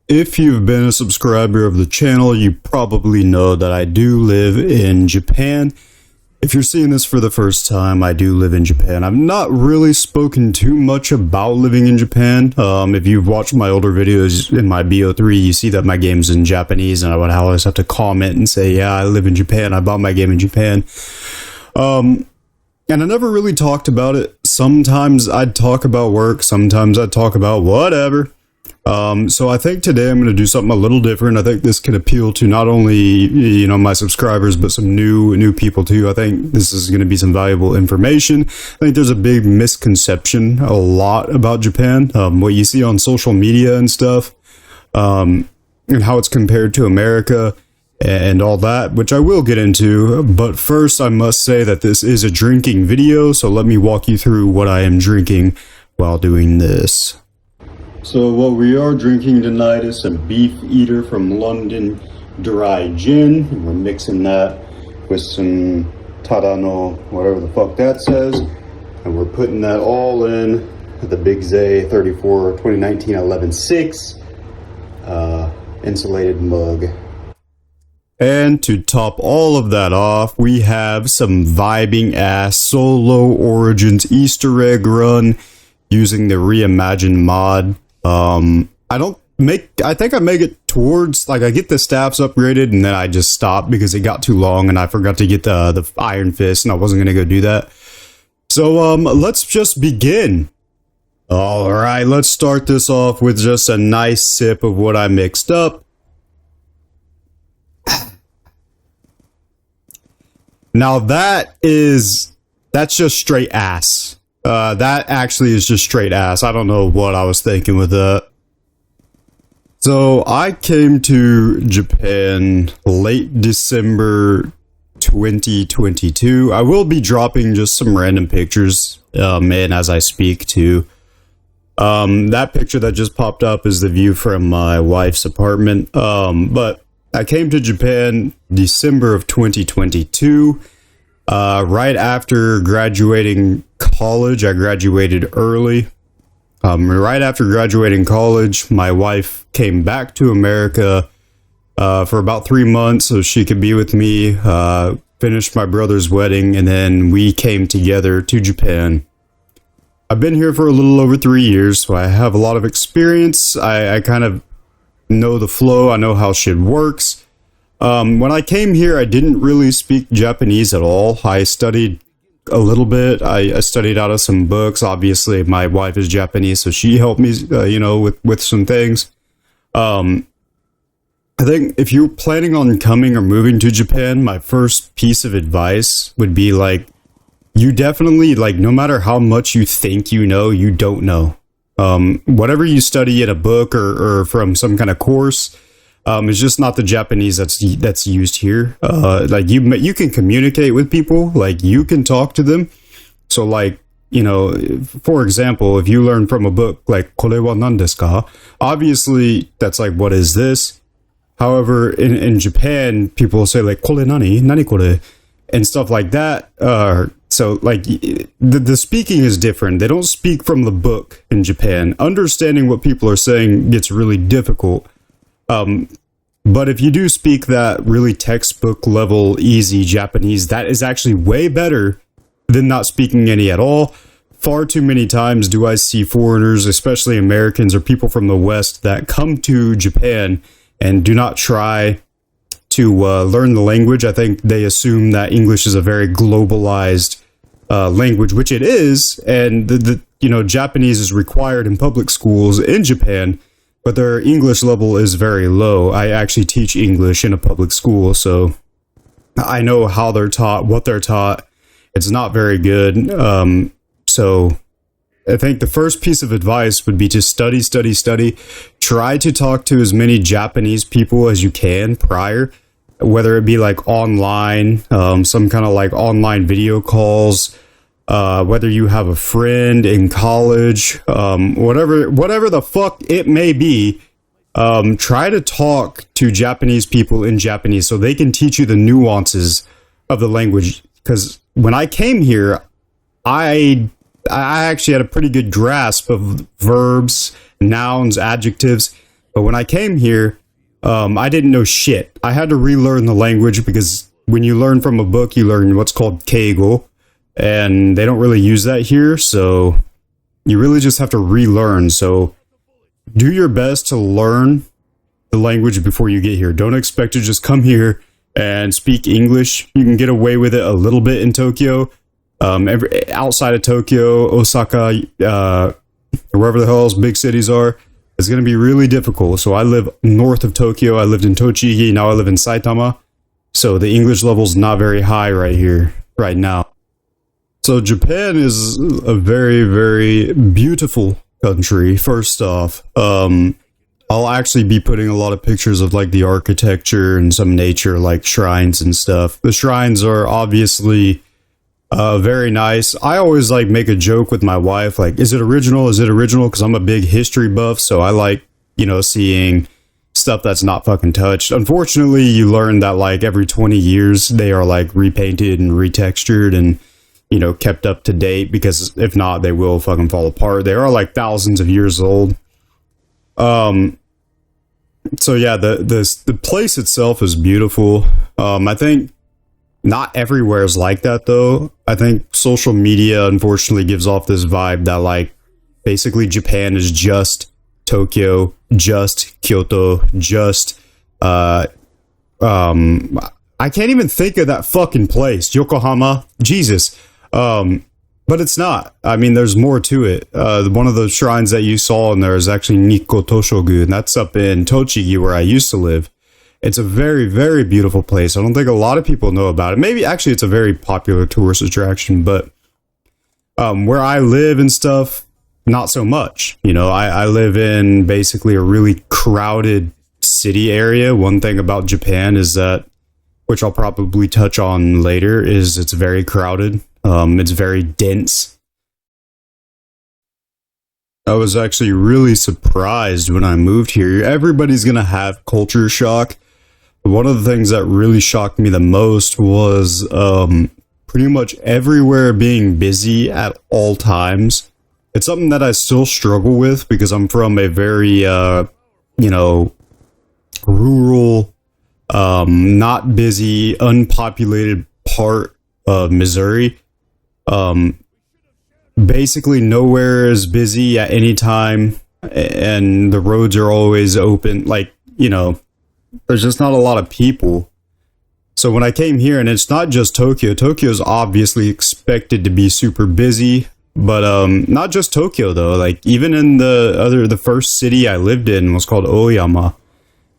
If you've been a subscriber of the channel, you probably know that I do live in Japan. If you're seeing this for the first time, I do live in Japan. I've not really spoken too much about living in Japan. If you've watched my older videos in my BO3, you see that my game's in Japanese, and I would always have to comment and say, yeah, I live in Japan. I bought my game in Japan. And I never really talked about it. Sometimes I'd talk about work. Sometimes I'd talk about whatever. So I think today I'm going to do something a little different. I think this can appeal to not only, my subscribers, but some new people too. I think this is going to be some valuable information. I think there's a big misconception a lot about Japan. What you see on social media and stuff, and how it's compared to America and all that, which I will get into. But first, I must say that this is a drinking video, so let me walk you through what I am drinking while doing this. So what we are drinking tonight is some Beef Eater from London Dry Gin. And we're mixing that with some Tadano, whatever the fuck that says. And we're putting that all in the Big Zay 34 2019 11.6 insulated mug. And to top all of that off, we have some vibing ass Solo Origins Easter egg run using the reimagined mod. I think I make it towards, I get the stats upgraded and then I just stopped because it got too long and I forgot to get the Iron Fist and I wasn't going to go do that. So, let's just begin. Alright, let's start this off with just a nice sip of what I mixed up. Now that's just straight ass. That actually is just straight ass. I don't know what I was thinking with that. So I came to Japan late December 2022. I will be dropping just some random pictures, and as I speak to. That picture that just popped up is the view from my wife's apartment. But I came to Japan December of 2022. Right after graduating college. I graduated early. Right after graduating college, my wife came back to America for about 3 months so she could be with me, finished my brother's wedding, and then we came together to Japan. I've been here for a little over 3 years, so I have a lot of experience. I kind of know the flow. I know how shit works. When I came here, I didn't really speak Japanese at all. I studied a little bit. I studied out of some books. Obviously, my wife is Japanese, so she helped me, with some things. I think if you're planning on coming or moving to Japan, my first piece of advice would be, you definitely, no matter how much you think you know, you don't know. Whatever you study in a book or from some kind of course, it's just not the Japanese that's used here. You can communicate with people, you can talk to them. So for example, if you learn from a book kore wa nan desu ka, obviously that's what is this? However, in Japan, people say kore nani kore, and stuff like that. So the speaking is different. They don't speak from the book in Japan. Understanding what people are saying gets really difficult. But if you do speak that really textbook level easy Japanese, that is actually way better than not speaking any at all. Far too many times do I see foreigners, especially Americans or people from the West, that come to Japan and do not try to learn the language. I think they assume that English is a very globalized language, which it is, and Japanese is required in public schools in Japan. But their English level is very low. I actually teach English in a public school, so I know how they're taught, what they're taught. It's not very good. So I think the first piece of advice would be to study. Try to talk to as many Japanese people as you can prior, whether it be online, some kind of online video calls, whether you have a friend in college, whatever the fuck it may be, try to talk to Japanese people in Japanese so they can teach you the nuances of the language. Because when I came here, I actually had a pretty good grasp of verbs, nouns, adjectives, But when I came here, I didn't know shit. I had to relearn the language because when you learn from a book, you learn what's called keigo, and they don't really use that here, so you really just have to relearn. So do your best to learn the language before you get here. Don't expect to just come here and speak English. You can get away with it a little bit in Tokyo. Outside of Tokyo, Osaka, wherever the hell else big cities are, it's going to be really difficult. So I live north of Tokyo. I lived in Tochigi. Now I live in Saitama. So the English level's not very high right here, right now. So Japan is a very, very beautiful country. First off, I'll actually be putting a lot of pictures of like the architecture and some nature, like shrines and stuff. The shrines are obviously very nice. I always like make a joke with my wife, like, is it original? Is it original? Because I'm a big history buff, so I like, seeing stuff that's not fucking touched. Unfortunately, you learn that like every 20 years they are like repainted and retextured and kept up to date, because if not, they will fucking fall apart. They are like thousands of years old. So yeah, the place itself is beautiful. I think not everywhere is like that though. I think social media unfortunately gives off this vibe that like basically Japan is just Tokyo, just Kyoto, just I can't even think of that fucking place, Yokohama. Jesus. But it's not. I mean, there's more to it. One of the shrines that you saw in there is actually Nikko Toshogu, and that's up in Tochigi, where I used to live. It's a very, very beautiful place. I don't think a lot of people know about it. Maybe, actually, it's a very popular tourist attraction, but where I live and stuff, not so much. I live in basically a really crowded city area. One thing about Japan is that, which I'll probably touch on later, is it's very crowded. It's very dense. I was actually really surprised when I moved here. Everybody's gonna have culture shock. One of the things that really shocked me the most was pretty much everywhere being busy at all times. It's something that I still struggle with because I'm from a very, rural, not busy, unpopulated part of Missouri. Basically nowhere is busy at any time, and the roads are always open. Like, there's just not a lot of people. So when I came here, and it's not just Tokyo, Tokyo's obviously expected to be super busy, but not just Tokyo though. Like even in the first city I lived in was called Oyama.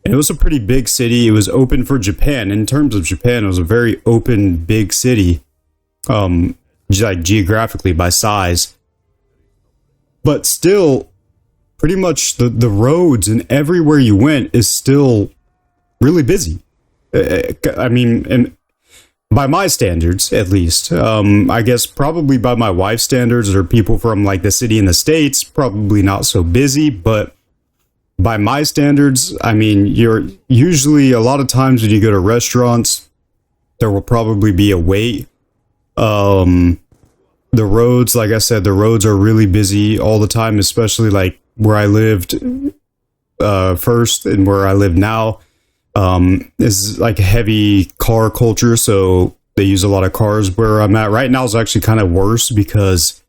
And it was a pretty big city. It was open for Japan. In terms of Japan, it was a very open, big city. Like geographically by size, but still pretty much the roads and everywhere you went is still really busy. I mean, and by my standards at least. I guess probably by my wife's standards or people from like the city in the States, probably not so busy, but by my standards, I mean, you're usually, a lot of times when you go to restaurants, there will probably be a wait. The roads, like I said, the roads are really busy all the time, especially like where I lived first and where I live now is like a heavy car culture. So they use a lot of cars. Where I'm at right now is actually kind of worse because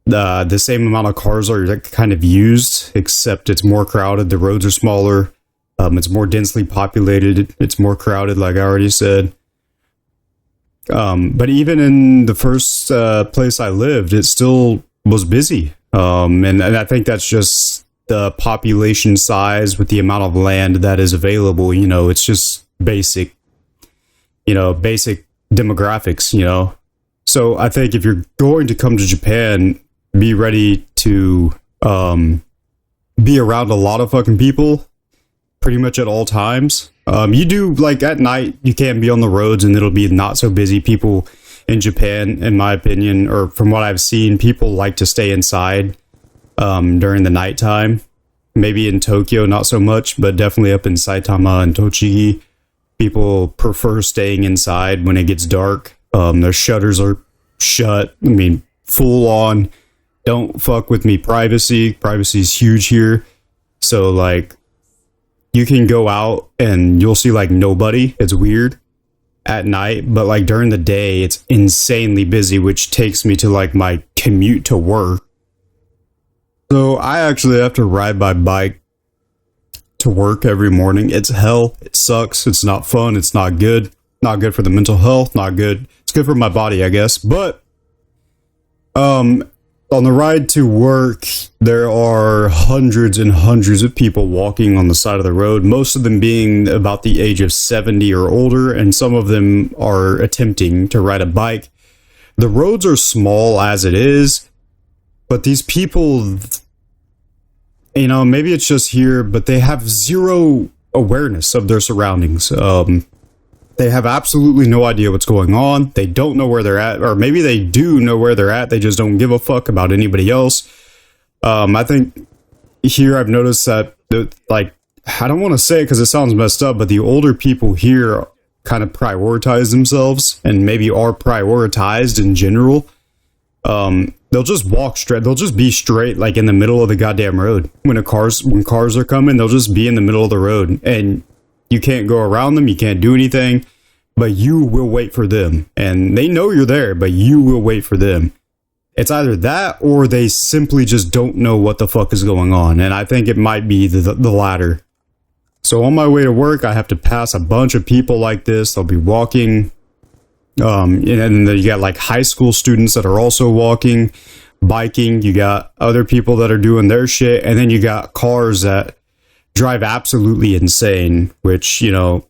the same amount of cars are like kind of used, except it's more crowded. The roads are smaller. It's more densely populated. It's more crowded, like I already said. But even in the first place I lived, it still was busy. And I think that's just the population size with the amount of land that is available. It's just basic demographics, So I think if you're going to come to Japan, be ready to be around a lot of fucking people pretty much at all times. You do, like, at night, you can be on the roads and it'll be not so busy. People in Japan, in my opinion, or from what I've seen, people like to stay inside during the nighttime. Maybe in Tokyo, not so much, but definitely up in Saitama and Tochigi, people prefer staying inside when it gets dark. Their shutters are shut. I mean, full on, don't fuck with me privacy. Privacy is huge here. So, like, you can go out and you'll see like nobody. It's weird at night, but like during the day, it's insanely busy, which takes me to like my commute to work. So I actually have to ride my bike to work every morning. It's hell. It sucks. It's not fun. It's not good. Not good for the mental health. Not good. It's good for my body, I guess. But on the ride to work, there are hundreds and hundreds of people walking on the side of the road, most of them being about the age of 70 or older, and some of them are attempting to ride a bike. The roads are small as it is, but these people, you know, maybe it's just here, but they have zero awareness of their surroundings. They have absolutely no idea what's going on. They don't know where they're at, or maybe they do know where they're at. They just don't give a fuck about anybody else. I think here I've noticed that, like, I don't want to say it because it sounds messed up, but the older people here kind of prioritize themselves and maybe are prioritized in general. They'll just walk straight. They'll just be straight, like in the middle of the goddamn road. When cars are coming, they'll just be in the middle of the road, and you can't go around them. You can't do anything, but you will wait for them, and they know you're there, but you will wait for them. It's either that or they simply just don't know what the fuck is going on, and I think it might be the latter. So on my way to work, I have to pass a bunch of people like this. They'll be walking. And then you got like high school students that are also walking, biking. You got other people that are doing their shit. And then you got cars that drive absolutely insane, which, you know,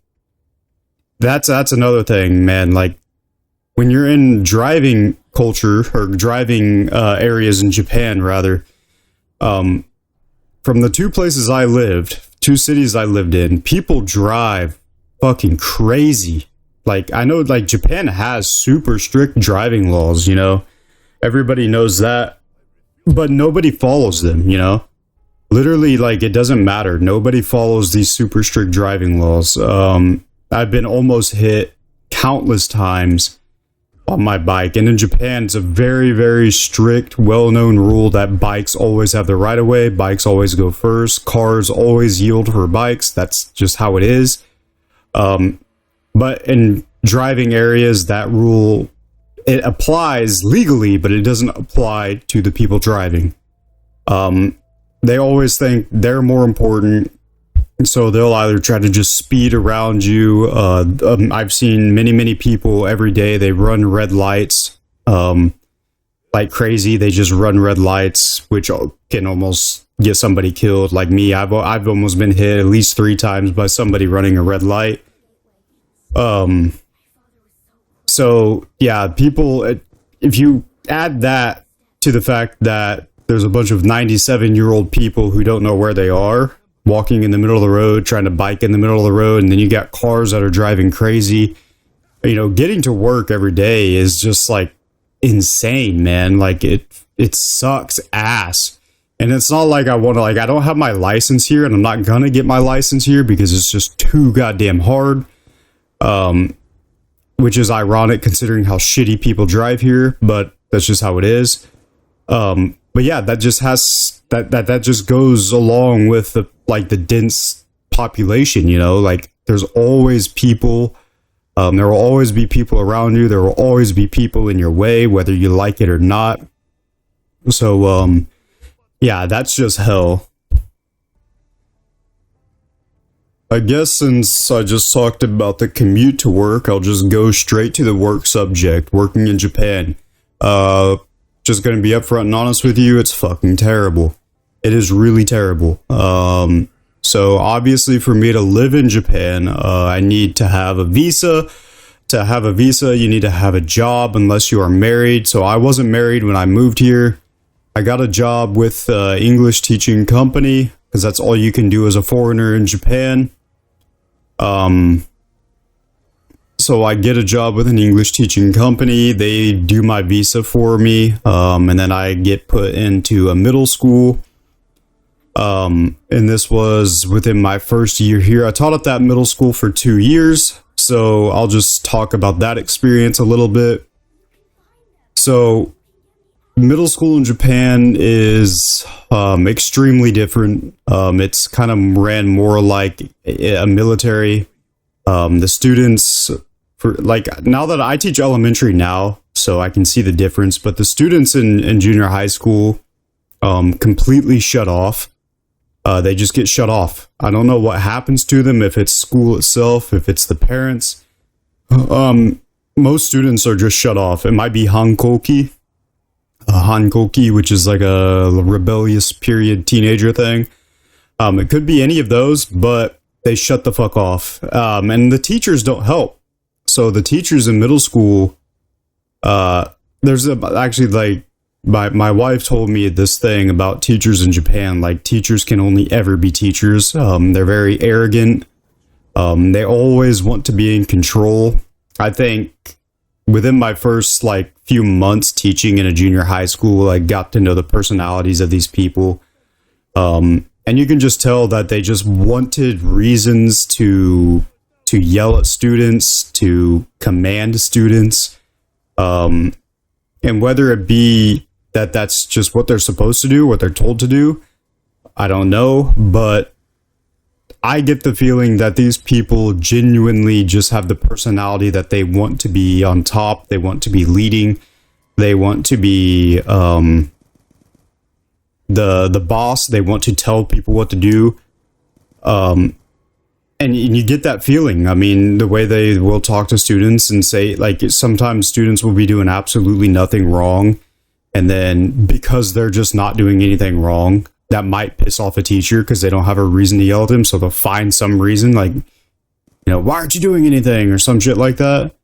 that's another thing, man. Like when you're in driving culture or driving areas in Japan, rather, from the two cities I lived in, people drive fucking crazy. Like, I know, like, Japan has super strict driving laws, you know? Everybody knows that. But nobody follows them, you know? Literally, like, it doesn't matter. Nobody follows these super strict driving laws. I've been almost hit countless times on my bike. And in Japan, it's a very, very strict, well-known rule that bikes always have the right-of-way. Bikes always go first. Cars always yield for bikes. That's just how it is. But in driving areas, that rule, it applies legally, but it doesn't apply to the people driving. They always think they're more important, so they'll either try to just speed around you. I've seen many people every day. They run red lights like crazy. They just run red lights, which can almost get somebody killed. Like me, I've almost been hit at least 3 times by somebody running a red light. So yeah, people, if you add that to the fact that there's a bunch of 97-year-old people who don't know where they are, walking in the middle of the road, trying to bike in the middle of the road, and then you got cars that are driving crazy, you know, getting to work every day is just like insane, man. Like it sucks ass. And it's not like I want to, like, I don't have my license here, and I'm not gonna get my license here because it's just too goddamn hard. Which is ironic considering how shitty people drive here, but that's just how it is. But yeah, that just has that just goes along with the dense population, you know, like there's always people, there will always be people around you, there will always be people in your way, whether you like it or not. So yeah, that's just hell. I guess since I just talked about the commute to work, I'll just go straight to the work subject, working in Japan. Just gonna be upfront and honest with you, it's fucking terrible. It is really terrible. So obviously for me to live in Japan, I need to have a visa. To have a visa, you need to have a job unless you are married. So I wasn't married when I moved here. I got a job with English teaching company because that's all you can do as a foreigner in Japan. So I get a job with an English teaching company. They do my visa for me. And then I get put into a middle school. And this was within my first year here. I taught at that middle school for 2 years. So I'll just talk about that experience a little bit. So middle school in Japan is extremely different. It's kind of ran more like a military. The students, for like, now that I teach elementary now, so I can see the difference, but the students in junior high school completely shut off. They just get shut off. I don't know what happens to them, if it's school itself, if it's the parents. Most students are just shut off. It might be Hankoki, which is like a rebellious period teenager thing. It could be any of those, but they shut the fuck off. And the teachers don't help. So the teachers in middle school, actually like, my wife told me this thing about teachers in Japan. Like, teachers can only ever be teachers. They're very arrogant. They always want to be in control. I think within my first like few months teaching in a junior high school, I got to know the personalities of these people. And you can just tell that they just wanted reasons to yell at students, to command students. And whether it be that that's just what they're supposed to do, what they're told to do, I don't know, but I get the feeling that these people genuinely just have the personality that they want to be on top, they want to be leading, they want to be the boss, they want to tell people what to do. And you get that feeling. I mean, the way they will talk to students and say, like, sometimes students will be doing absolutely nothing wrong, and then because they're just not doing anything wrong, that might piss off a teacher because they don't have a reason to yell at them, so they'll find some reason, like, you know, why aren't you doing anything, or some shit like that.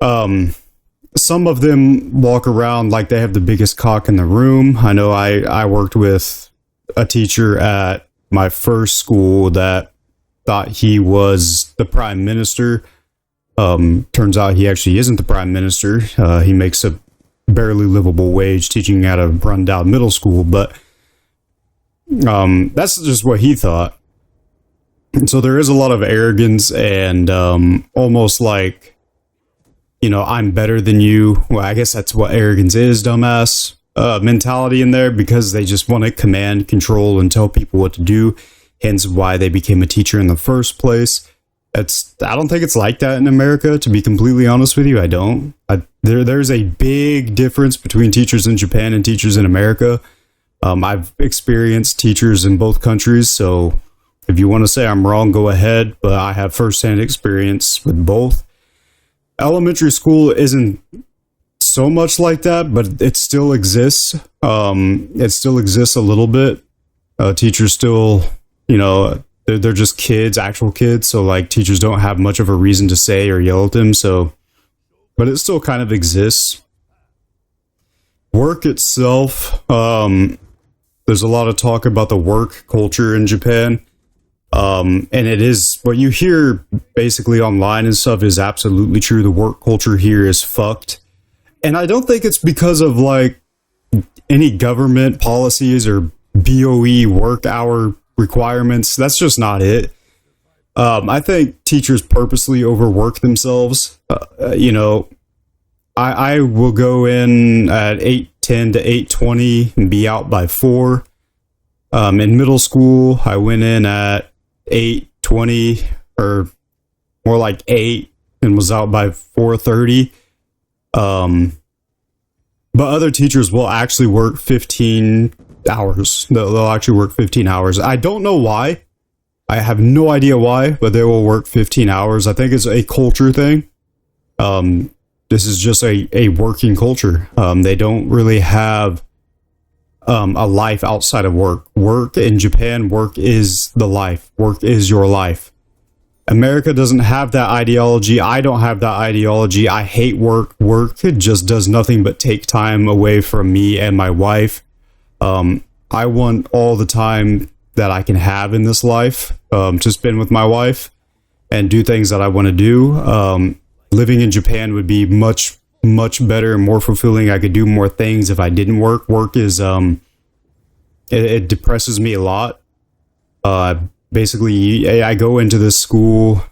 Some of them walk around like they have the biggest cock in the room. I know I worked with a teacher at my first school that thought he was the prime minister. Turns out he actually isn't the prime minister. He makes a barely livable wage teaching at a rundown middle school, but that's just what he thought. And so there is a lot of arrogance and almost like, you know, I'm better than you. Well, I guess that's what arrogance is, dumbass mentality in there, because they just want to command, control, and tell people what to do. Hence why they became a teacher in the first place. I don't think it's like that in America, to be completely honest with you. I don't. There's a big difference between teachers in Japan and teachers in America. I've experienced teachers in both countries, so if you want to say I'm wrong, go ahead, but I have firsthand experience with both. Elementary school isn't so much like that, but it still exists. It still exists a little bit. Teachers still, you know, they're just kids, actual kids, so like teachers don't have much of a reason to say or yell at them, so, but it still kind of exists. Work itself, there's a lot of talk about the work culture in Japan. And it is, what you hear basically online and stuff is absolutely true. The work culture here is fucked. And I don't think it's because of like any government policies or BOE work hour requirements. That's just not it. I think teachers purposely overwork themselves. You know, I will go in at 8:10 to 8:20 and be out by 4. In middle school, I went in at 8:20 or more like 8 and was out by 4:30. But other teachers will actually work 15 hours. They'll actually work 15 hours. I don't know why. I have no idea why, but they will work 15 hours. I think it's a culture thing. This is just a working culture. They don't really have a life outside of work. Work in Japan, work is the life. Work is your life. America doesn't have that ideology. I don't have that ideology. I hate work. Work just does nothing but take time away from me and my wife. I want all the time that I can have in this life to spend with my wife and do things that I want to do. Living in Japan would be much better and more fulfilling. I could do more things if I didn't work. Work is it depresses me a lot. Basically, I go into this school,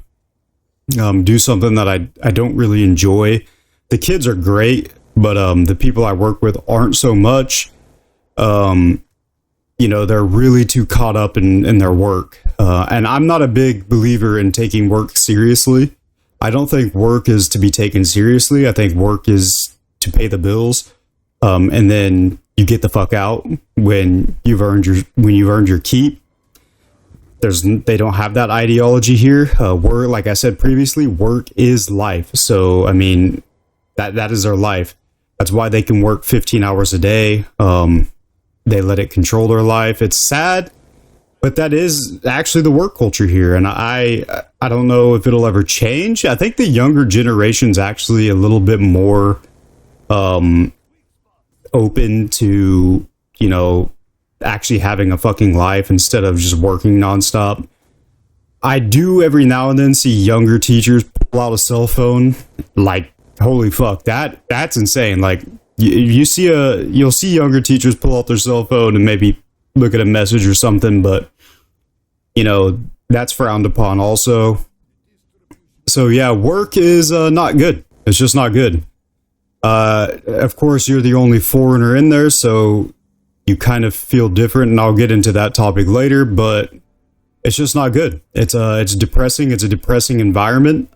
do something that I don't really enjoy. The kids are great. but the people I work with aren't so much. You know, they're really too caught up in their work. And I'm not a big believer in taking work seriously. I don't think work is to be taken seriously. I think work is to pay the bills. And then you get the fuck out when you've earned your keep. They don't have that ideology here. Work, like I said previously, work is life. So, I mean, that is their life. That's why they can work 15 hours a day. They let it control their life. It's sad, but that is actually the work culture here. And I don't know if it'll ever change. I think the younger generation's actually a little bit more open to, you know, actually having a fucking life instead of just working nonstop. I do every now and then see younger teachers pull out a cell phone. Like, holy fuck, that's insane. Like, you'll see younger teachers pull out their cell phone and maybe look at a message or something, but you know, that's frowned upon also. So yeah, work is not good. It's just not good. Of course, you're the only foreigner in there, so you kind of feel different, and I'll get into that topic later, but it's just not good. It's depressing. It's a depressing environment.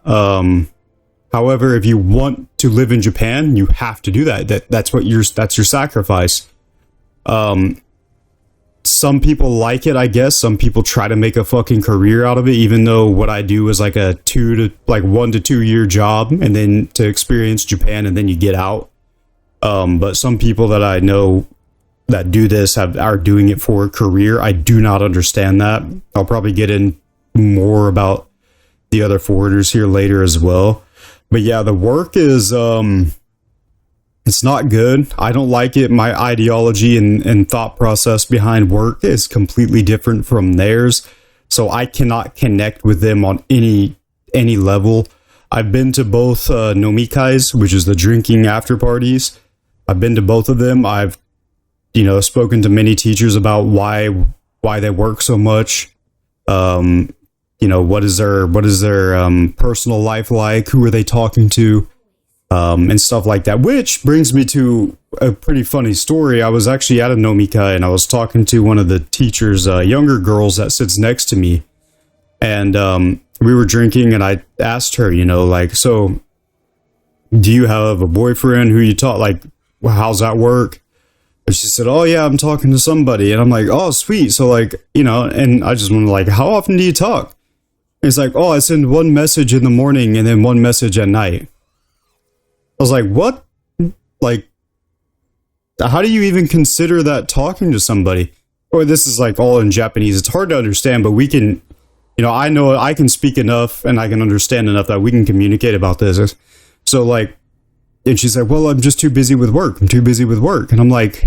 However, if you want to live in Japan, you have to do that. That's your sacrifice. Some people like it, I guess. Some people try to make a fucking career out of it, even though what I do is like a 1 to 2 year job, and then to experience Japan, and then you get out. But some people that I know that do this are doing it for a career. I do not understand that. I'll probably get in more about the other foreigners here later as well. But yeah, the work is, it's not good. I don't like it. My ideology and thought process behind work is completely different from theirs. So I cannot connect with them on any level. I've been to both nomikais, which is the drinking after parties. I've been to both of them. I've, you know, spoken to many teachers about why they work so much. You know, what is their personal life like? Who are they talking to? And stuff like that. Which brings me to a pretty funny story. I was actually at a nomikai, and I was talking to one of the teachers, younger girls that sits next to me. And we were drinking, and I asked her, you know, like, so do you have a boyfriend who you talk, like, how's that work? And she said, oh yeah, I'm talking to somebody. And I'm like, oh sweet. So like, you know, and I just went like, how often do you talk? And it's like, oh, I send one message in the morning and then one message at night. I was like, what? Like, how do you even consider that talking to somebody? Or this is like all in Japanese. It's hard to understand, but we can, you know I can speak enough and I can understand enough that we can communicate about this. So like, and she said, well, I'm just too busy with work. I'm too busy with work. And I'm like,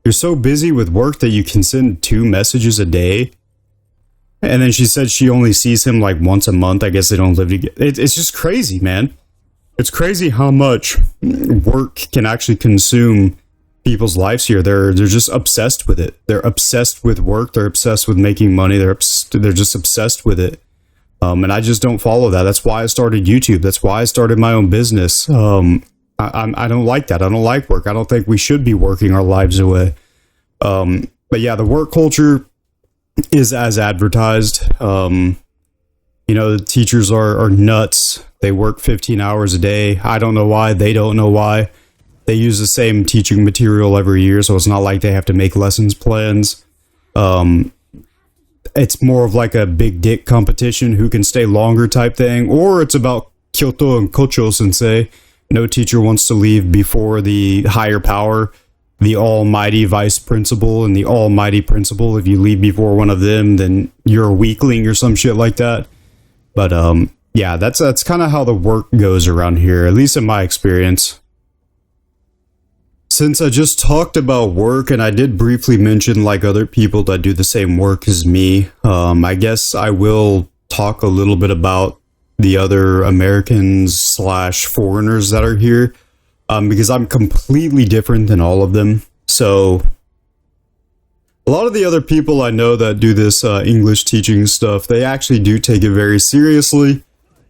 you're so busy with work that you can send 2 messages a day? And then she said she only sees him like once a month. I guess they don't live together. It's just crazy, man. It's crazy how much work can actually consume people's lives here. They're just obsessed with it. They're obsessed with work. They're obsessed with making money. They're just obsessed with it. And I just don't follow that. That's why I started YouTube. That's why I started my own business. I don't like that. I don't like work. I don't think we should be working our lives away. But yeah, the work culture is as advertised. You know, the teachers are nuts. They work 15 hours a day. I don't know why. They don't know why. They use the same teaching material every year, so it's not like they have to make lessons plans. It's more of like a big dick competition, who can stay longer type thing, or it's about Kyoto and Kocho sensei. No teacher wants to leave before the higher power, the almighty vice principal and the almighty principal. If you leave before one of them, then you're a weakling or some shit like that. But yeah, that's kind of how the work goes around here, at least in my experience. Since I just talked about work, and I did briefly mention like other people that do the same work as me, I guess I will talk a little bit about the other Americans / foreigners that are here, because I'm completely different than all of them. So a lot of the other people I know that do this English teaching stuff, they actually do take it very seriously.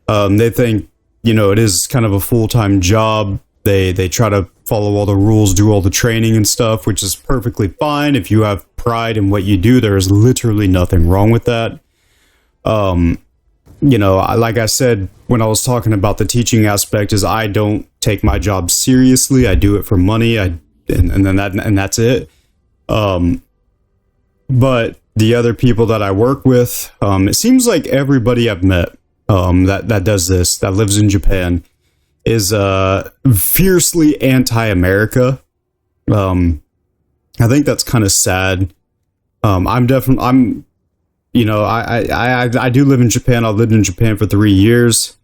They think, you know, it is kind of a full-time job. They try to follow all the rules, do all the training and stuff, which is perfectly fine. If you have pride in what you do, there is literally nothing wrong with that. You know, like I said when I was talking about the teaching aspect, is I don't take my job seriously. I do it for money. And that's it. But the other people that I work with, it seems like everybody I've met that does this, that lives in Japan, is fiercely anti-America. I think that's kind of sad. I do live in Japan. I lived in Japan for 3 years,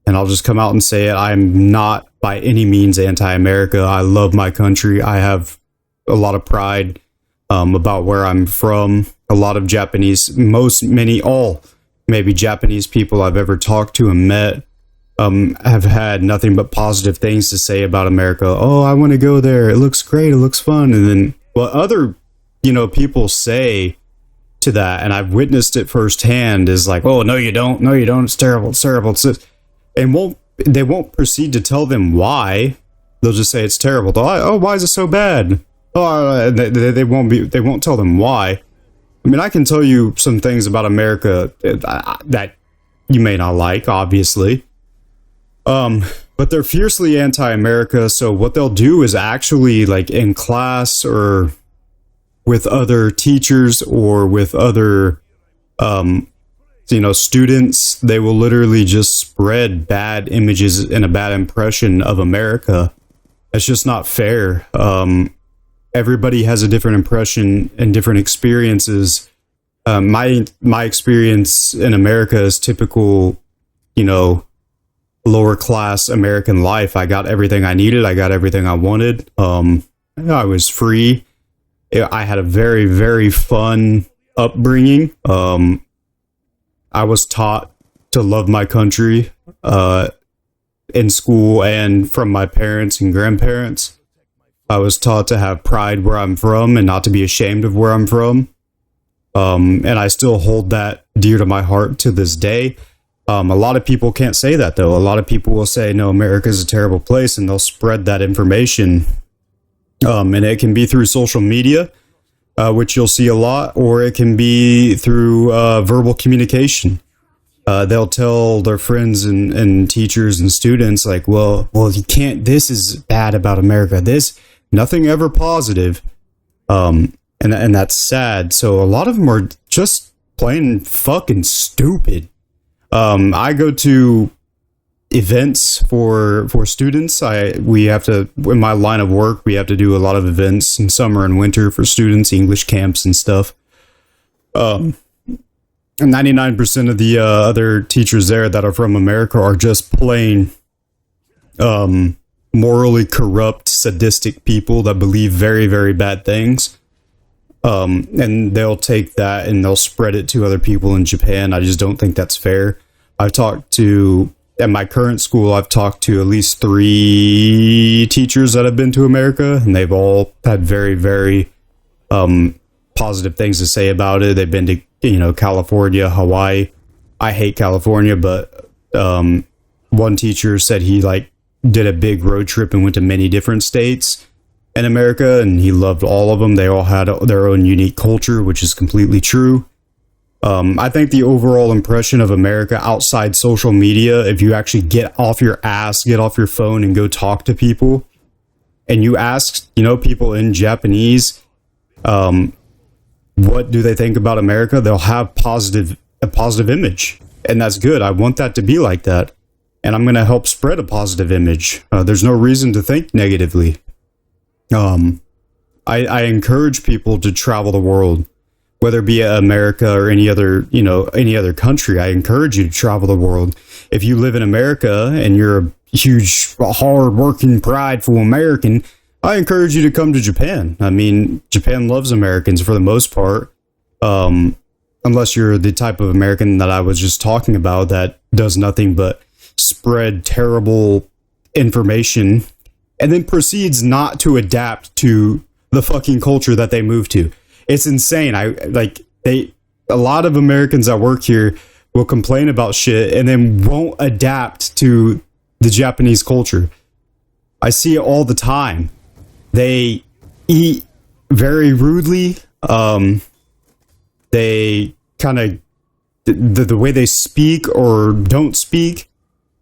and I'll just come out and say it. I'm not by any means anti-America. I love my country. I have a lot of pride about where I'm from. A lot of Japanese, maybe Japanese people I've ever talked to and met have had nothing but positive things to say about America. Oh, I want to go there. It looks great. It looks fun. And then what other, people say to that, and I've witnessed it firsthand, is like, oh, no, you don't. No, you don't. It's terrible. It's terrible. And they won't proceed to tell them why. They'll just say it's terrible. Oh, why is it so bad? Oh, they won't tell them why. I mean, I can tell you some things about America that you may not like, obviously. But they're fiercely anti-America, so what they'll do is actually, like, in class or with other teachers or with other, students, they will literally just spread bad images and a bad impression of America. It's just not fair. Everybody has a different impression and different experiences. My experience in America is typical, lower class American life. I got everything I needed. I got everything I wanted. I was free. I had a very, very fun upbringing. I was taught to love my country in school and from my parents and grandparents. I was taught to have pride where I'm from and not to be ashamed of where I'm from. And I still hold that dear to my heart to this day. A lot of people can't say that, though. A lot of people will say, no, America's a terrible place, and they'll spread that information. And it can be through social media, which you'll see a lot, or it can be through verbal communication. They'll tell their friends and teachers and students, like, well, you can't, this is bad about America. Nothing ever positive. And that's sad. So a lot of them are just plain fucking stupid. I go to events for students. We have to, in my line of work, we have to do a lot of events in summer and winter for students, English camps and stuff. 99% of the other teachers there that are from America are just plain morally corrupt, sadistic people that believe very, very bad things. And they'll take that and they'll spread it to other people in Japan. I just don't think that's fair. At my current school, I've talked to at least 3 teachers that have been to America, and they've all had very, very positive things to say about it. They've been to, California, Hawaii. I hate California, but one teacher said he did a big road trip and went to many different states in America, and he loved all of them. They all had their own unique culture, which is completely true. I think the overall impression of America outside social media, if you actually get off your ass, get off your phone and go talk to people, and you ask, people in Japanese, what do they think about America? They'll have a positive image, and that's good. I want that to be like that, and I'm going to help spread a positive image. There's no reason to think negatively. I encourage people to travel the world, whether it be America or any other country. I encourage you to travel the world. If you live in America and you're a huge, hard-working, prideful American, I encourage you to come to Japan. I mean, Japan loves Americans for the most part, unless you're the type of American that I was just talking about that does nothing but spread terrible information and then proceeds not to adapt to the fucking culture that they move to. It's insane. A lot of Americans that work here will complain about shit and then won't adapt to the Japanese culture. I see it all the time. They eat very rudely. They kind of the way they speak or don't speak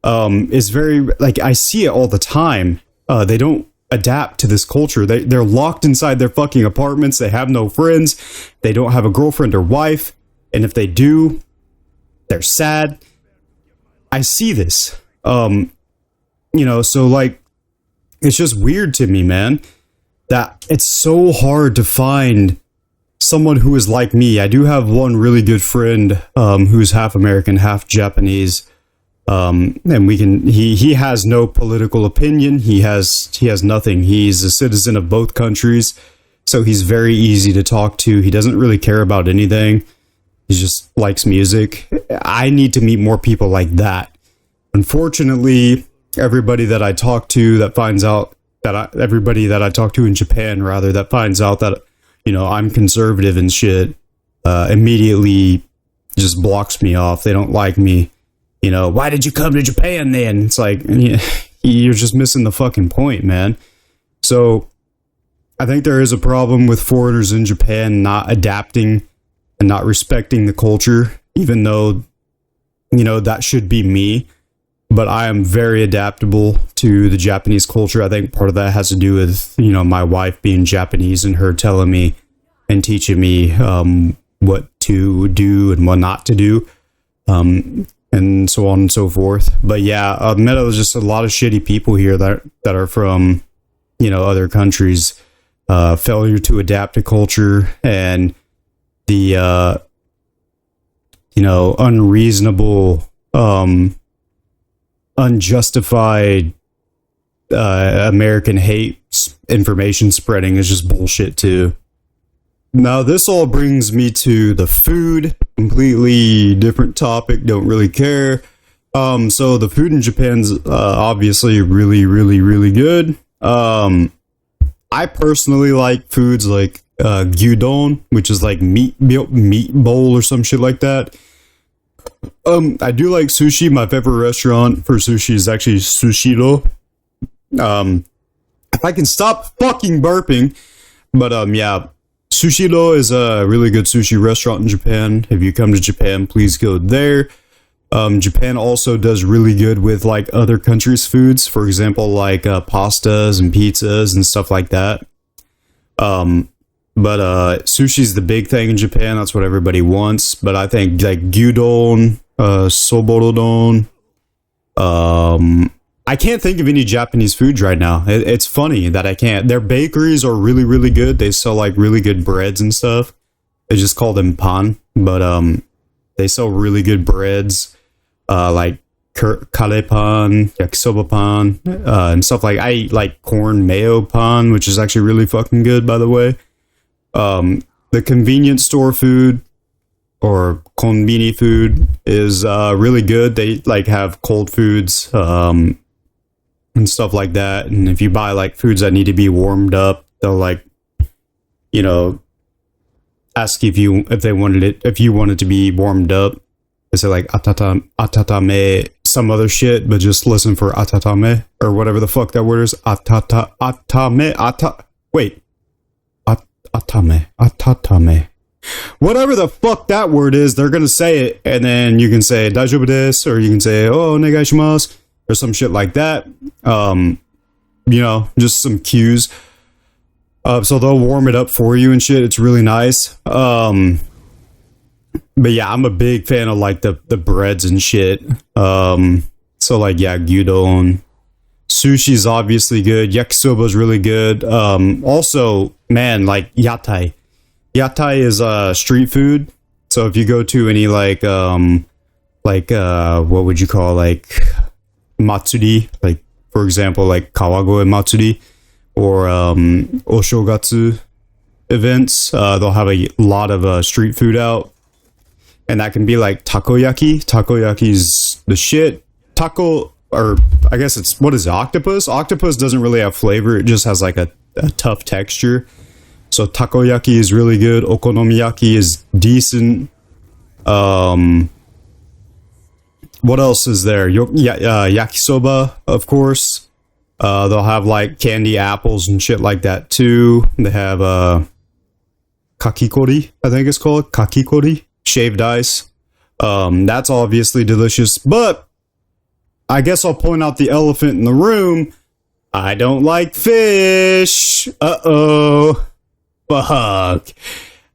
is very, like, I see it all the time. They don't adapt to this culture. They're locked inside their fucking apartments. They have no friends. They don't have a girlfriend or wife. And if they do, they're sad. I see this. So like, it's just weird to me, man, that it's so hard to find someone who is like me. I do have one really good friend who's half American, half Japanese. And he has no political opinion. He has nothing. He's a citizen of both countries. So he's very easy to talk to. He doesn't really care about anything. He just likes music. I need to meet more people like that. Unfortunately, everybody that I talk to that finds out that everybody that I talk to in Japan, rather, that finds out that, I'm conservative and shit, immediately just blocks me off. They don't like me. Why did you come to Japan then? It's like, you're just missing the fucking point, man. So I think there is a problem with foreigners in Japan not adapting and not respecting the culture, even though, that should be me. But I am very adaptable to the Japanese culture. I think part of that has to do with, my wife being Japanese and her telling me and teaching me what to do and what not to do. And so on and so forth. But yeah, I've met just a lot of shitty people here that are from, other countries. Failure to adapt to culture and the, unreasonable, unjustified American hate information spreading is just bullshit too. Now, this all brings me to the food. Completely different topic. Don't really care. So the food in Japan's obviously really, really, really good. I personally like foods like gyudon, which is like meat bowl or some shit like that. I do like sushi. My favorite restaurant for sushi is actually Sushiro. If I can stop fucking burping. But yeah. Sushiro is a really good sushi restaurant in Japan. If you come to Japan, please go there. Japan also does really good with like other countries' foods. For example, like pastas and pizzas and stuff like that. But sushi's the big thing in Japan. That's what everybody wants. But I think like gyudon, soborodon, I can't think of any Japanese foods right now. It's funny that I can't. Their bakeries are really, really good. They sell like really good breads and stuff. They just call them pan, but they sell really good breads, like kare pan, yakisoba pan, and stuff like. I eat like corn mayo pan, which is actually really fucking good, by the way. The convenience store food or konbini food is really good. They like have cold foods. And stuff like that. And if you buy like foods that need to be warmed up, they'll like, ask if you want it to be warmed up. They say like atatame, some other shit, but just listen for atatame or whatever the fuck that word is. Atatame. Whatever the fuck that word is, they're gonna say it, and then you can say daijoubu desu, or you can say onegai shimasu. Or some shit like that. Just some cues. So they'll warm it up for you and shit. It's really nice. But yeah, I'm a big fan of like the breads and shit. So like, yeah, gyudon. Sushi's obviously good. Yakisoba's really good. Also, man, like yatai. Yatai is street food. So if you go to any like what would you call matsuri, like for example like Kawagoe Matsuri or Oshogatsu events, they'll have a lot of street food out, and that can be like takoyaki's the shit. Taco, or I guess it's, what is it, octopus doesn't really have flavor, it just has like a tough texture. So takoyaki is really good. Okonomiyaki is decent. What else is there? Yakisoba, of course. They'll have like candy apples and shit like that too. They have kakikori, I think it's called kakikori, shaved ice. That's obviously delicious, but I guess I'll point out the elephant in the room. I don't like fish. Uh-oh. Fuck.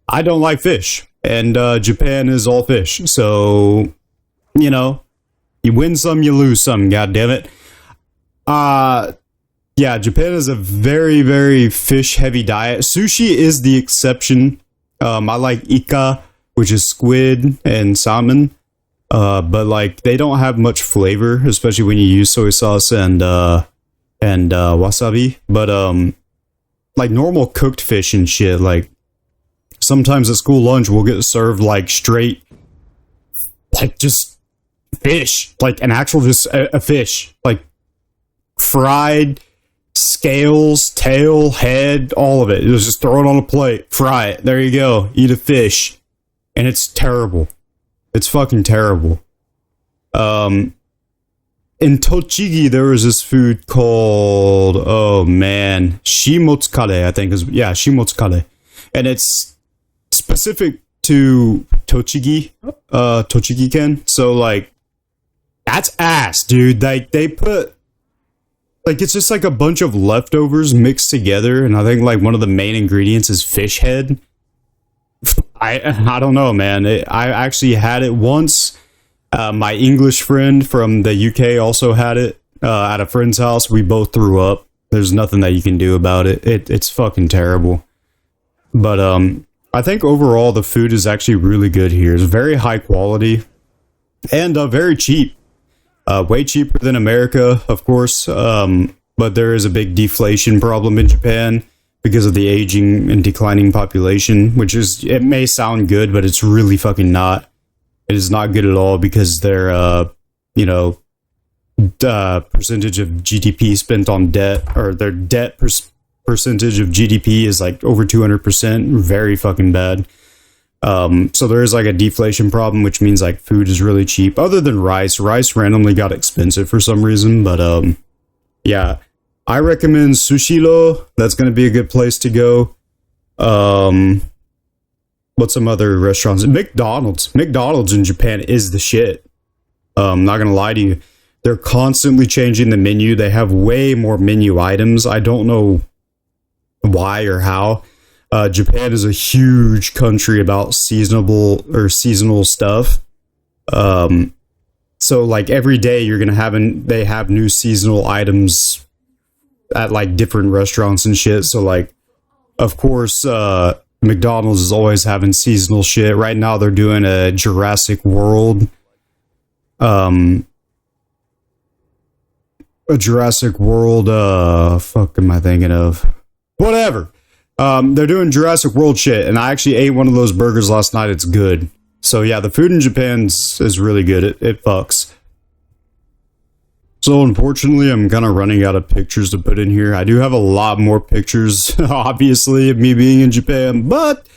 I don't like fish. And Japan is all fish. So, you know, you win some, you lose some, goddammit. Yeah, Japan is a very, very fish-heavy diet. Sushi is the exception. I like ika, which is squid and salmon. But like they don't have much flavor, especially when you use soy sauce and wasabi. But like normal cooked fish and shit, like sometimes at school lunch we'll get served like straight, like just fish, like an actual just a fish, like fried, scales, tail, head, all of it. It was just throw it on a plate, fry it. There you go, eat a fish, and it's terrible. It's fucking terrible. In Tochigi, there was this food called, oh man, shimotsukare, I think is, yeah, shimotsukare. And it's specific to Tochigi, Tochigi-ken. So, like, that's ass, dude. Like, they put, like, it's just like a bunch of leftovers mixed together. And I think, like, one of the main ingredients is fish head. I don't know, man. I actually had it once. My English friend from the UK also had it at a friend's house. We both threw up. There's nothing that you can do about it. It's fucking terrible. But I think overall the food is actually really good here. It's very high quality and very cheap. Way cheaper than America, of course. But there is a big deflation problem in Japan because of the aging and declining population, which is, it may sound good, but it's really fucking not. It is not good at all because their, you know, percentage of GDP spent on debt, or their debt percentage of GDP is like over 200%. Very fucking bad. So there is like a deflation problem, which means like food is really cheap. Other than rice. Rice randomly got expensive for some reason, but yeah. I recommend Sushiro. That's going to be a good place to go. What's some other restaurants? McDonald's. McDonald's in Japan is the shit. I'm not going to lie to you. They're constantly changing the menu. They have way more menu items. I don't know why or how. Japan is a huge country about seasonal stuff. So like every day you're going to they have new seasonal items at like different restaurants and shit. So like, of course, McDonald's is always having seasonal shit. Right now they're doing a Jurassic World. Fuck am I thinking of? Whatever. They're doing Jurassic World shit, and I actually ate one of those burgers last night. It's good. So yeah, the food in Japan is really good. It fucks. So unfortunately, I'm kind of running out of pictures to put in here. I do have a lot more pictures, obviously, of me being in Japan, but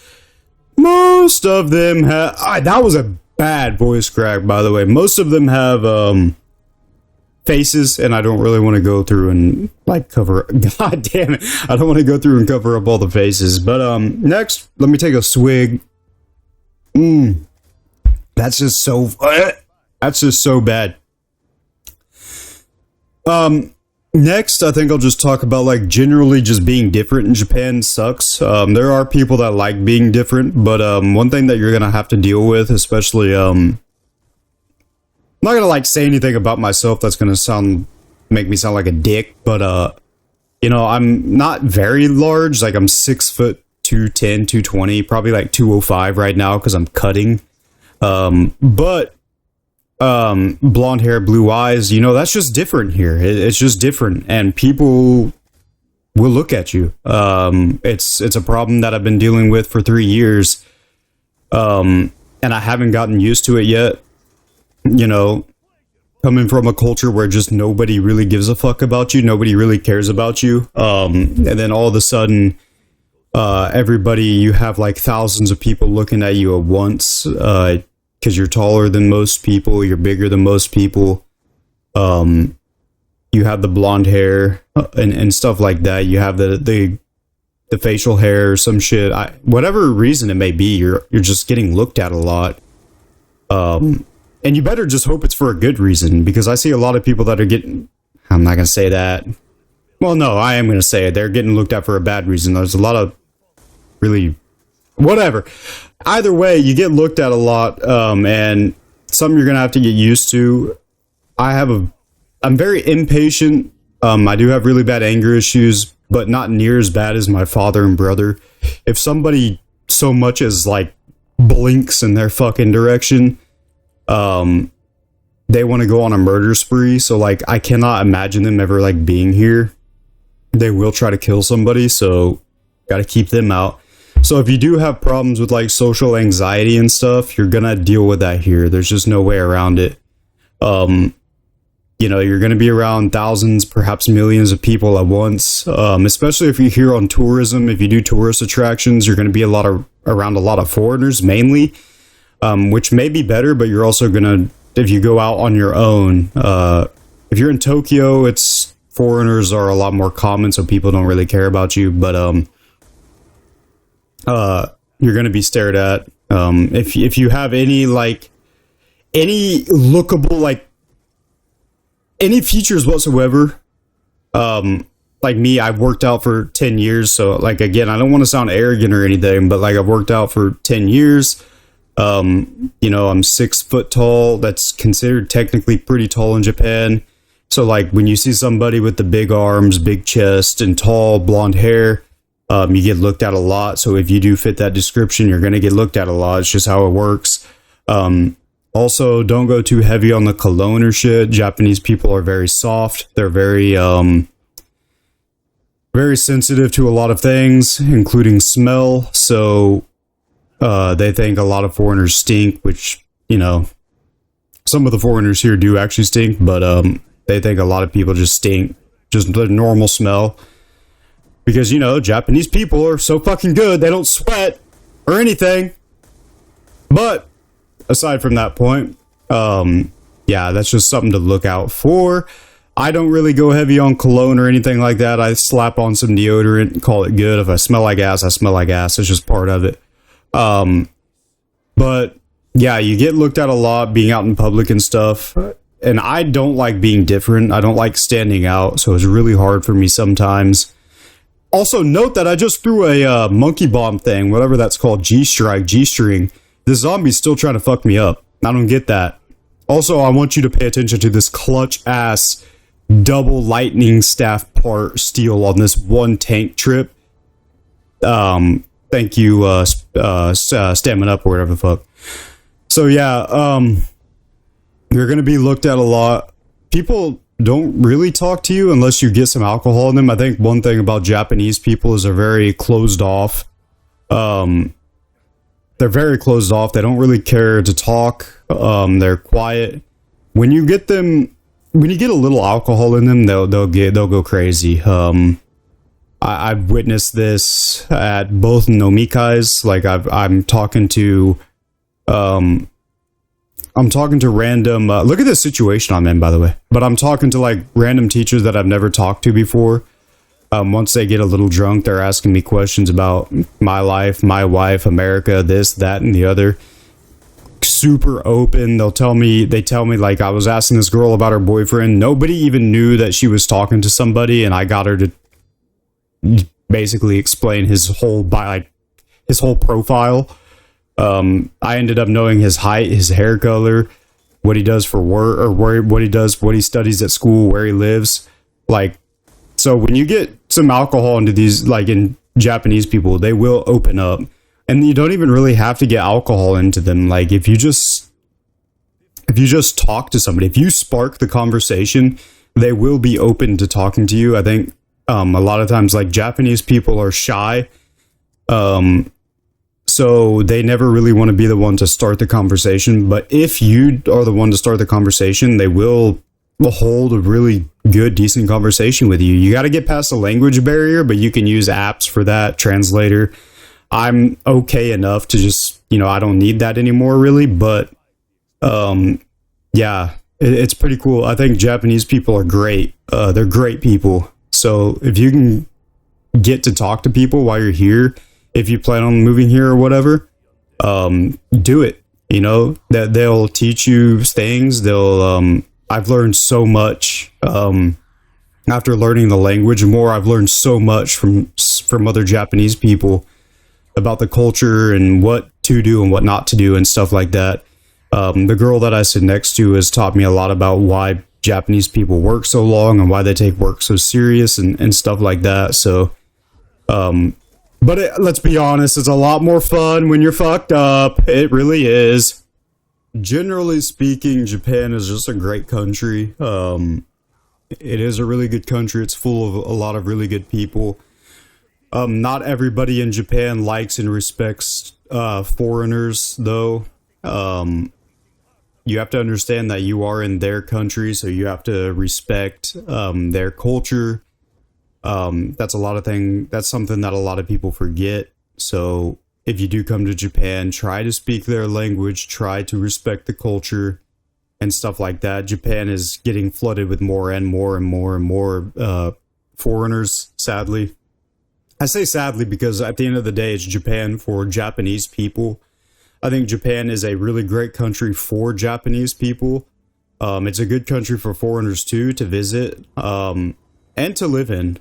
most of them have... that was a bad voice crack, by the way. Most of them have faces, and I don't really want to go through and like cover... God damn it. I don't want to go through and cover up all the faces. But next, let me take a swig. That's just so... That's just so bad. Next, I think I'll just talk about like generally just being different in Japan sucks. There are people that like being different, but one thing that you're gonna have to deal with, especially I'm not gonna like say anything about myself that's gonna make me sound like a dick, but you know, I'm not very large. Like I'm 6 foot 210, 220, probably like 205 right now because I'm cutting. But blonde hair, blue eyes, you know, that's just different here. It's just different, and people will look at you. It's a problem that I've been dealing with for 3 years, and I haven't gotten used to it yet. You know, coming from a culture where just nobody really gives a fuck about you, nobody really cares about you, and then all of a sudden, everybody, you have like thousands of people looking at you at once, because you're taller than most people, you're bigger than most people, you have the blonde hair, and stuff like that. You have the facial hair or some shit. Whatever reason it may be, you're just getting looked at a lot. And you better just hope it's for a good reason, because I see a lot of people that are getting... I'm not going to say that. Well, no, I am going to say it. They're getting looked at for a bad reason. There's a lot of really... Whatever. Either way, you get looked at a lot, and something you're going to have to get used to. I'm very impatient. I do have really bad anger issues, but not near as bad as my father and brother. If somebody so much as, like, blinks in their fucking direction... they want to go on a murder spree, so like I cannot imagine them ever like being here. They will try to kill somebody, so gotta keep them out. So if you do have problems with like social anxiety and stuff, you're gonna deal with that here. There's just no way around it. You know, you're gonna be around thousands, perhaps millions of people at once. Especially if you're here on tourism, if you do tourist attractions, you're gonna be around a lot of foreigners mainly. Which may be better, but you're also gonna, if you go out on your own, if you're in Tokyo, foreigners are a lot more common, so people don't really care about you, but, you're gonna be stared at. If you have any lookable, like, any features whatsoever, like me, I've worked out for 10 years, so, like, again, I don't want to sound arrogant or anything, but, like, I've worked out for 10 years. You know, I'm 6 foot tall. That's considered technically pretty tall in Japan. So like when you see somebody with the big arms, big chest, and tall blonde hair, you get looked at a lot. So if you do fit that description, you're going to get looked at a lot. It's just how it works. Also, don't go too heavy on the cologne or shit. Japanese people are very soft. They're very sensitive to a lot of things, including smell. So they think a lot of foreigners stink, which, you know, some of the foreigners here do actually stink, but they think a lot of people just stink, just the normal smell. Because, you know, Japanese people are so fucking good, they don't sweat or anything. But aside from that point, yeah, that's just something to look out for. I don't really go heavy on cologne or anything like that. I slap on some deodorant and call it good. If I smell like ass, I smell like ass. It's just part of it. But yeah, you get looked at a lot being out in public and stuff. And I don't like being different. I don't like standing out. So it's really hard for me sometimes. Also note that I just threw a monkey bomb thing, whatever that's called, G-strike, G-string. This zombie's still trying to fuck me up. I don't get that. Also, I want you to pay attention to this clutch ass double lightning staff part steal on this one tank trip. Thank you, Stamina Up or whatever the fuck. So yeah, you're gonna be looked at a lot. People don't really talk to you unless you get some alcohol in them. I think one thing about Japanese people is they're very closed off. They're very closed off. They don't really care to talk. They're quiet. When you get a little alcohol in them, they'll go crazy. I've witnessed this at both nomikais. Like I'm talking to random, look at this situation I'm in, by the way, but I'm talking to like random teachers that I've never talked to before. Once they get a little drunk, they're asking me questions about my life, my wife, America, this, that, and the other. Super open. They tell me like I was asking this girl about her boyfriend. Nobody even knew that she was talking to somebody, and I got her to basically explain his whole profile. I ended up knowing his height, his hair color, what he does for work, or what he studies at school, where he lives. Like, so when you get some alcohol into these, like in Japanese people, they will open up, and you don't even really have to get alcohol into them. Like if you just talk to somebody, if you spark the conversation, they will be open to talking to you. I think a lot of times, like, Japanese people are shy, so they never really want to be the one to start the conversation. But if you are the one to start the conversation, they will hold a really good, decent conversation with you. You got to get past the language barrier, but you can use apps for that, translator. I'm okay enough to just, I don't need that anymore, really. But yeah, it's pretty cool. I think Japanese people are great. They're great people. So if you can get to talk to people while you're here, if you plan on moving here or whatever, do it. You know, that they'll teach you things. I've learned so much after learning the language more. I've learned so much from other Japanese people about the culture and what to do and what not to do and stuff like that. The girl that I sit next to has taught me a lot about why Japanese people work so long and why they take work so serious and stuff like that. So, let's be honest, it's a lot more fun when you're fucked up. It really is. Generally speaking, Japan is just a great country. It is a really good country. It's full of a lot of really good people. Not everybody in Japan likes and respects foreigners, though. You have to understand that you are in their country, so you have to respect their culture. That's something that a lot of people forget. So if you do come to Japan, try to speak their language, try to respect the culture and stuff like that. Japan is getting flooded with more and more and more and more foreigners, sadly. I say sadly because at the end of the day, it's Japan for Japanese people. I think Japan is a really great country for Japanese people. It's a good country for foreigners too, to visit and to live in.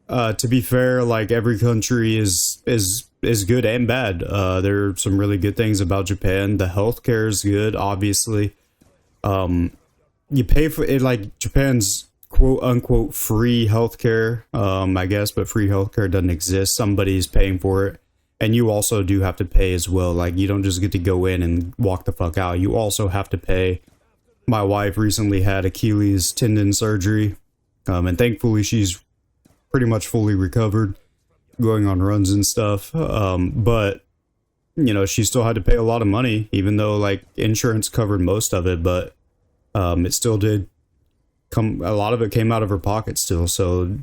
To be fair, like, every country is good and bad. There are some really good things about Japan. The healthcare is good, obviously. You pay for it, like Japan's quote unquote free healthcare, I guess, but free healthcare doesn't exist. Somebody's paying for it. And you also do have to pay as well. Like, you don't just get to go in and walk the fuck out. You also have to pay. My wife recently had Achilles tendon surgery. And thankfully she's pretty much fully recovered, going on runs and stuff. But, you know, she still had to pay a lot of money, even though, like, insurance covered most of it. But it still did come, a lot of it came out of her pocket still. So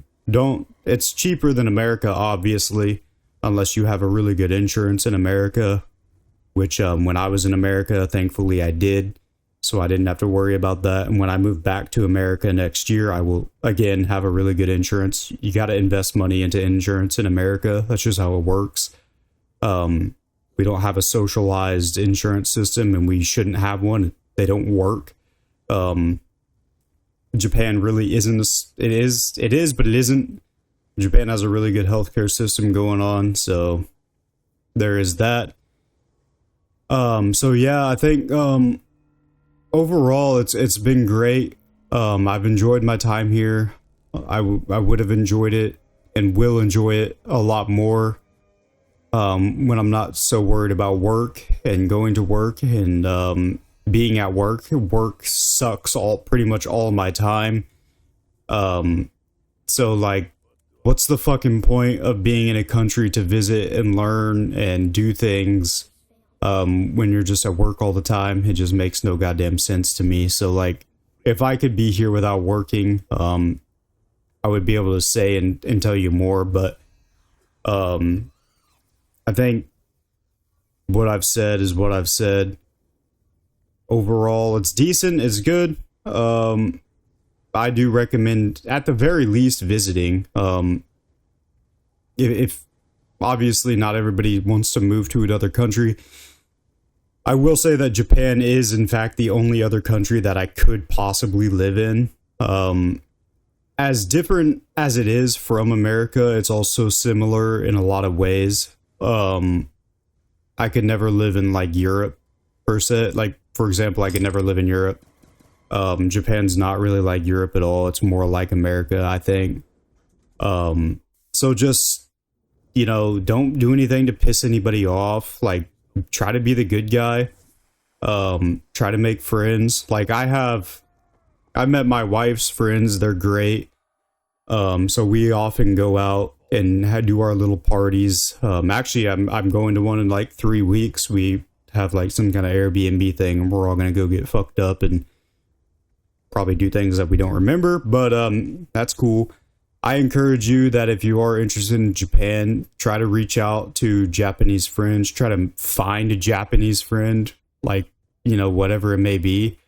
it's cheaper than America, obviously. Unless you have a really good insurance in America, which when I was in America, thankfully I did. So I didn't have to worry about that. And when I move back to America next year, I will, again, have a really good insurance. You got to invest money into insurance in America. That's just how it works. We don't have a socialized insurance system, and we shouldn't have one. They don't work. Japan really isn't. It is, but it isn't. Japan has a really good healthcare system going on, so there is that. So yeah, I think overall it's been great. I've enjoyed my time here. I would have enjoyed it and will enjoy it a lot more when I'm not so worried about work and going to work and being at work. Work sucks pretty much all my time. So, like, what's the fucking point of being in a country to visit and learn and do things when you're just at work all the time? It just makes no goddamn sense to me. So, like, if I could be here without working, I would be able to say and tell you more. But I think what I've said is what I've said. Overall, it's decent. It's good. I do recommend, at the very least, visiting. If obviously not everybody wants to move to another country, I will say that Japan is, in fact, the only other country that I could possibly live in. As different as it is from America, it's also similar in a lot of ways. I could never live in, like, Europe, per se. Like, for example, I could never live in Europe. Japan's not really like Europe at all. It's more like America, I think. So just, you know, don't do anything to piss anybody off. Like, try to be the good guy. Try to make friends. Like, I met my wife's friends. They're great. So we often go out and do our little parties. Actually, I'm going to one in like 3 weeks. We have like some kind of Airbnb thing, and we're all gonna go get fucked up and probably do things that we don't remember, but that's cool. I encourage you that if you are interested in Japan, try to reach out to Japanese friends. Try to find a Japanese friend, like, you know, whatever it may be.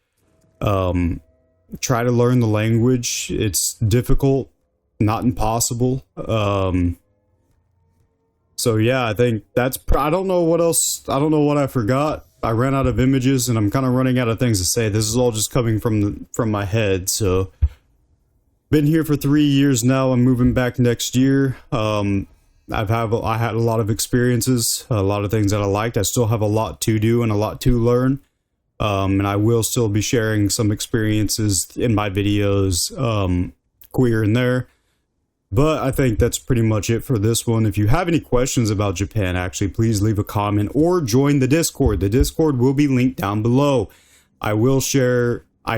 try to learn the language. It's difficult, not impossible. So yeah, I think that's, I don't know what else, I don't know what I forgot. I ran out of images and I'm kind of running out of things to say. This is all just coming from my head. So been here for 3 years now. I'm moving back next year. I had a lot of experiences, a lot of things that I liked. I still have a lot to do and a lot to learn. And I will still be sharing some experiences in my videos, here and there. But I think that's pretty much it for this one. If you have any questions about Japan, actually, please leave a comment or join the Discord. The Discord will be linked down below. I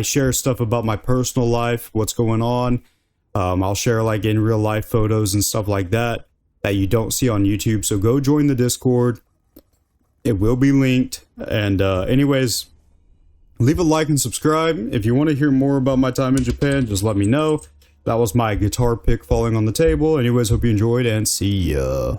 share stuff about my personal life, what's going on. I'll share like in real life photos and stuff like that you don't see on YouTube. So go join the Discord. It will be linked. And anyways, leave a like and subscribe. If you want to hear more about my time in Japan, just let me know. That was my guitar pick falling on the table. Anyways, hope you enjoyed and see ya.